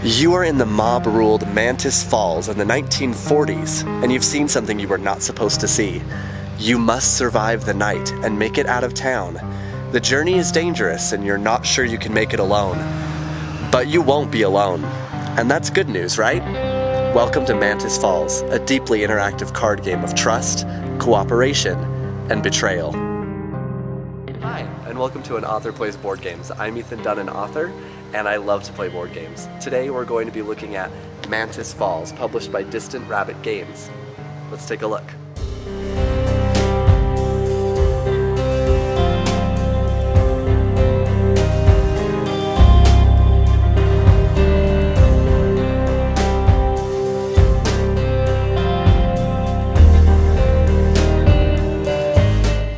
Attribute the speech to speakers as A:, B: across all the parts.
A: You are in the mob-ruled Mantis Falls in the 1940s, and you've seen something you were not supposed to see. You must survive the night and make it out of town. The journey is dangerous, and you're not sure you can make it alone. But you won't be alone. And that's good news, right? Welcome to Mantis Falls, a deeply interactive card game of trust, cooperation, and betrayal. Hi, and welcome to An Author Plays Board Games. I'm Ethan Dunn, an author, and I love to play board games. Today we're going to be looking at Mantis Falls, published by Distant Rabbit Games. Let's take a look.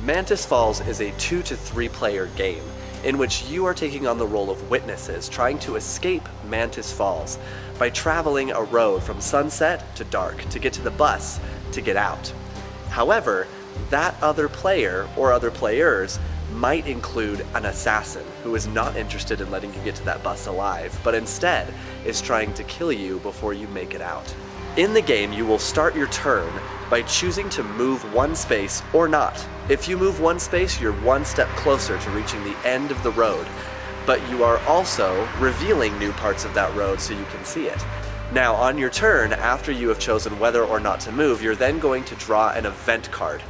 A: Mantis Falls is a 2 to 3 player game in which you are taking on the role of witnesses trying to escape Mantis Falls by traveling a road from sunset to dark to get to the bus to get out. However, that other player or other players might include an assassin who is not interested in letting you get to that bus alive, but instead is trying to kill you before you make it out. In the game, you will start your turn by choosing to move one space or not. If you move one space, you're one step closer to reaching the end of the road, but you are also revealing new parts of that road so you can see it. Now, on your turn, after you have chosen whether or not to move, you're then going to draw an event card.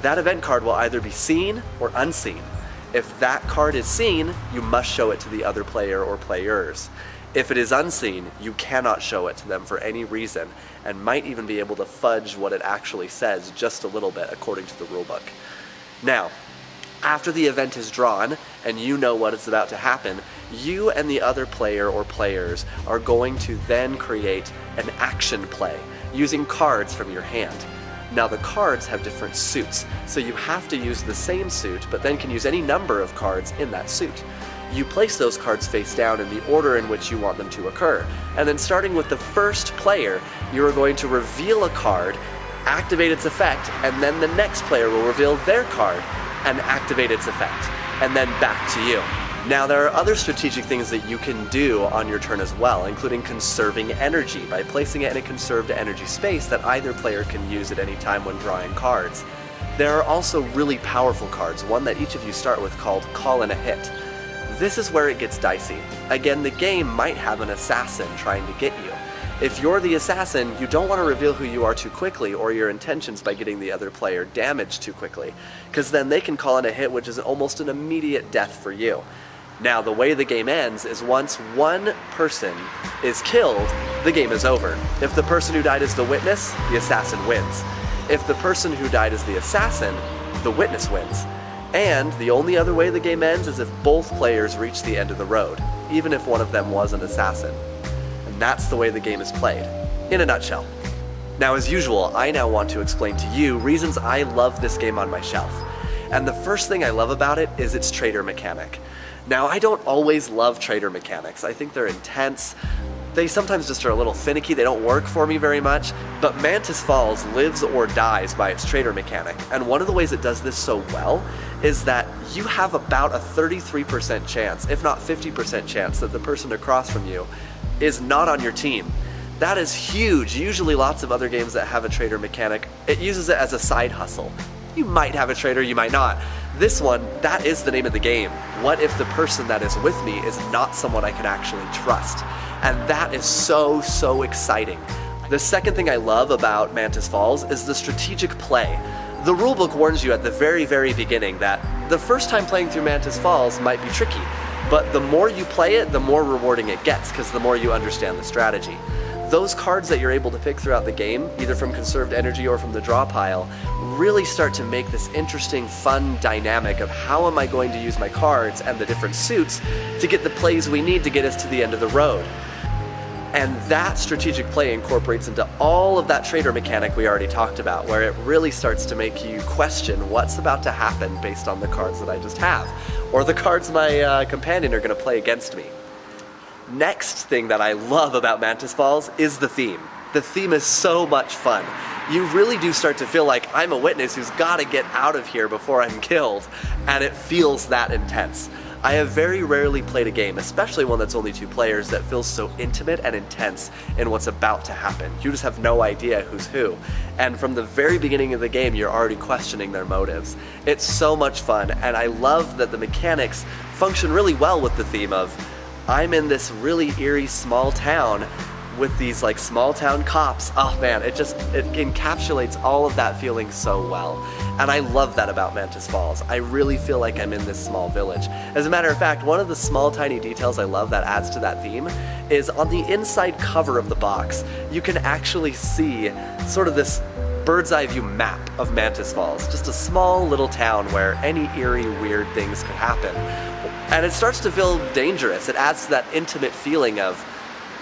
A: That event card will either be seen or unseen. If that card is seen, you must show it to the other player or players. If it is unseen, you cannot show it to them for any reason, and might even be able to fudge what it actually says just a little bit according to the rulebook. Now, after the event is drawn, and you know what is about to happen, you and the other player or players are going to then create an action play using cards from your hand. Now, the cards have different suits, so you have to use the same suit, but then can use any number of cards in that suit. You place those cards face down in the order in which you want them to occur. And then starting with the first player, you are going to reveal a card, activate its effect, and then the next player will reveal their card and activate its effect, and then back to you. Now, there are other strategic things that you can do on your turn as well, including conserving energy by placing it in a conserved energy space that either player can use at any time when drawing cards. There are also really powerful cards, one that each of you start with called Call in a Hit. This is where it gets dicey. Again, the game might have an assassin trying to get you. If you're the assassin, you don't want to reveal who you are too quickly or your intentions by getting the other player damaged too quickly, because then they can call in a hit, which is almost an immediate death for you. Now, the way the game ends is once one person is killed, the game is over. If the person who died is the witness, the assassin wins. If the person who died is the assassin, the witness wins. And the only other way the game ends is if both players reach the end of the road, even if one of them was an assassin. And that's the way the game is played, in a nutshell. Now, as usual, I now want to explain to you reasons I love this game on my shelf. And the first thing I love about it is its trader mechanic. Now, I don't always love trader mechanics. I think they're intense. They sometimes just are a little finicky, they don't work for me very much, but Mantis Falls lives or dies by its trader mechanic, and one of the ways it does this so well is that you have about a 33% chance, if not 50% chance, that the person across from you is not on your team. That is huge. Usually lots of other games that have a trader mechanic, it uses it as a side hustle. You might have a trader, you might not. This one, that is the name of the game. What if the person that is with me is not someone I can actually trust? And that is so, so exciting. The second thing I love about Mantis Falls is the strategic play. The rulebook warns you at the very, very beginning that the first time playing through Mantis Falls might be tricky, but the more you play it, the more rewarding it gets, because the more you understand the strategy. Those cards that you're able to pick throughout the game, either from conserved energy or from the draw pile, really start to make this interesting, fun dynamic of how am I going to use my cards and the different suits to get the plays we need to get us to the end of the road. And that strategic play incorporates into all of that trader mechanic we already talked about, where it really starts to make you question what's about to happen based on the cards that I just have, or the cards my companion are going to play against me. Next thing that I love about Mantis Falls is the theme. The theme is so much fun. You really do start to feel like I'm a witness who's got to get out of here before I'm killed, and it feels that intense. I have very rarely played a game, especially one that's only 2 players, that feels so intimate and intense in what's about to happen. You just have no idea who's who. And from the very beginning of the game, you're already questioning their motives. It's so much fun, and I love that the mechanics function really well with the theme of, I'm in this really eerie small town with these like small town cops. Oh man, it encapsulates all of that feeling so well. And I love that about Mantis Falls. I really feel like I'm in this small village. As a matter of fact, one of the small tiny details I love that adds to that theme is on the inside cover of the box, you can actually see sort of this bird's eye view map of Mantis Falls. Just a small little town where any eerie, weird things could happen. And it starts to feel dangerous. It adds to that intimate feeling of,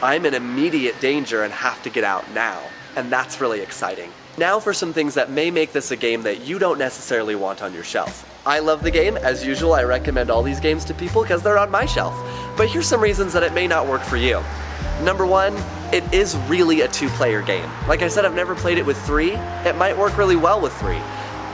A: I'm in immediate danger and have to get out now. And that's really exciting. Now for some things that may make this a game that you don't necessarily want on your shelf. I love the game. As usual, I recommend all these games to people because they're on my shelf. But here's some reasons that it may not work for you. Number 1, it is really a 2-player game. Like I said, I've never played it with 3. It might work really well with 3.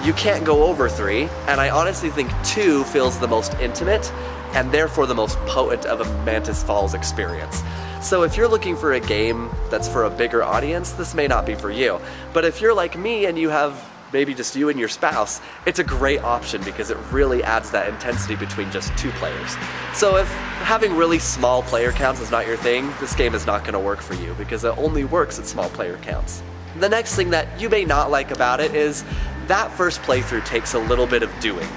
A: You can't go over 3, and I honestly think 2 feels the most intimate and therefore the most potent of a Mantis Falls experience. So if you're looking for a game that's for a bigger audience, this may not be for you. But if you're like me and you have maybe just you and your spouse, it's a great option because it really adds that intensity between just 2 players. So if having really small player counts is not your thing, this game is not going to work for you because it only works at small player counts. The next thing that you may not like about it is that first playthrough takes a little bit of doing.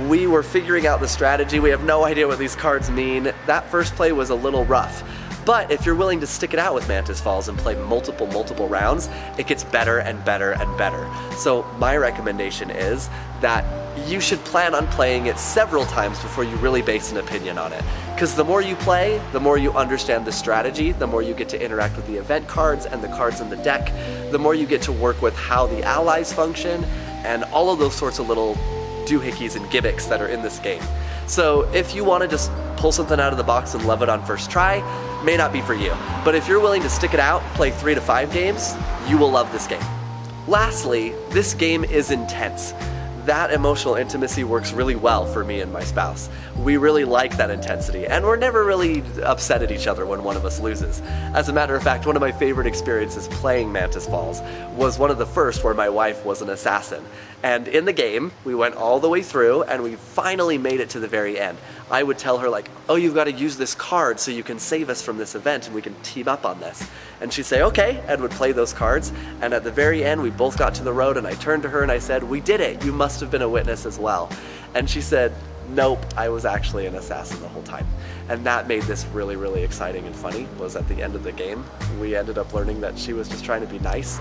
A: We were figuring out the strategy, we have no idea what these cards mean. That first play was a little rough. But if you're willing to stick it out with Mantis Falls and play multiple rounds, it gets better and better and better. So my recommendation is that you should plan on playing it several times before you really base an opinion on it. Because the more you play, the more you understand the strategy, the more you get to interact with the event cards and the cards in the deck, the more you get to work with how the allies function, and all of those sorts of little doohickeys and gimmicks that are in this game. So if you want to just pull something out of the box and love it on first try, may not be for you. But if you're willing to stick it out, play 3 to 5 games, you will love this game. Lastly, this game is intense. That emotional intimacy works really well for me and my spouse. We really like that intensity, and we're never really upset at each other when one of us loses. As a matter of fact, one of my favorite experiences playing Mantis Falls was one of the first where my wife was an assassin. And in the game, we went all the way through, and we finally made it to the very end. I would tell her like, oh, you've got to use this card so you can save us from this event and we can team up on this. And she'd say, okay, and would play those cards. And at the very end, we both got to the road, and I turned to her and I said, we did it, you must have been a witness as well. And she said, nope, I was actually an assassin the whole time. And that made this really, really exciting and funny, was at the end of the game, we ended up learning that she was just trying to be nice.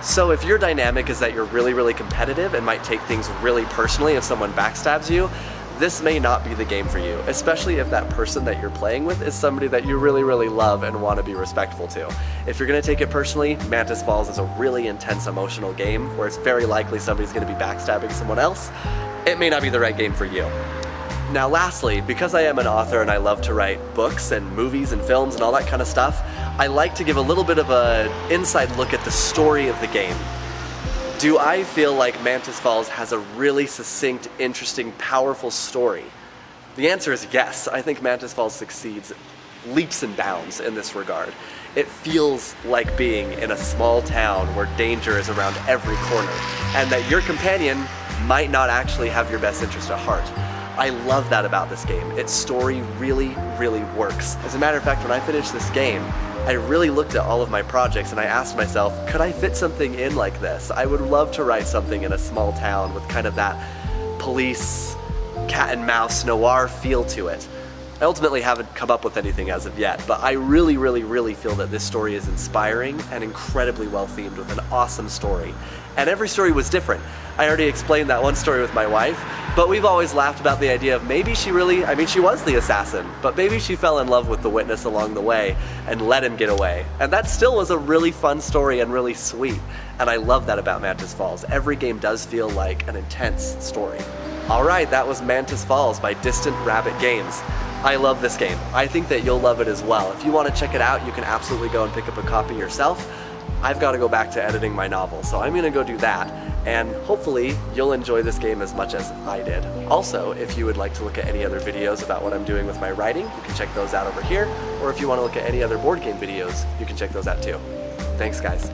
A: So if your dynamic is that you're really, really competitive and might take things really personally if someone backstabs you, this may not be the game for you, especially if that person that you're playing with is somebody that you really, really love and want to be respectful to. If you're going to take it personally, Mantis Falls is a really intense emotional game where it's very likely somebody's going to be backstabbing someone else. It may not be the right game for you. Now lastly, because I am an author and I love to write books and movies and films and all that kind of stuff, I like to give a little bit of an inside look at the story of the game. Do I feel like Mantis Falls has a really succinct, interesting, powerful story? The answer is yes. I think Mantis Falls succeeds leaps and bounds in this regard. It feels like being in a small town where danger is around every corner, and that your companion might not actually have your best interest at heart. I love that about this game. Its story really, really works. As a matter of fact, when I finished this game, I really looked at all of my projects and I asked myself, could I fit something in like this? I would love to write something in a small town with kind of that police, cat and mouse, noir feel to it. I ultimately haven't come up with anything as of yet, but I really, really, really feel that this story is inspiring and incredibly well themed with an awesome story. And every story was different. I already explained that one story with my wife, but we've always laughed about the idea of maybe she was the assassin, but maybe she fell in love with the witness along the way and let him get away. And that still was a really fun story and really sweet. And I love that about Mantis Falls. Every game does feel like an intense story. Alright, that was Mantis Falls by Distant Rabbit Games. I love this game. I think that you'll love it as well. If you want to check it out, you can absolutely go and pick up a copy yourself. I've got to go back to editing my novel, so I'm gonna go do that, and hopefully you'll enjoy this game as much as I did. Also, if you would like to look at any other videos about what I'm doing with my writing, you can check those out over here, or if you want to look at any other board game videos, you can check those out too. Thanks, guys.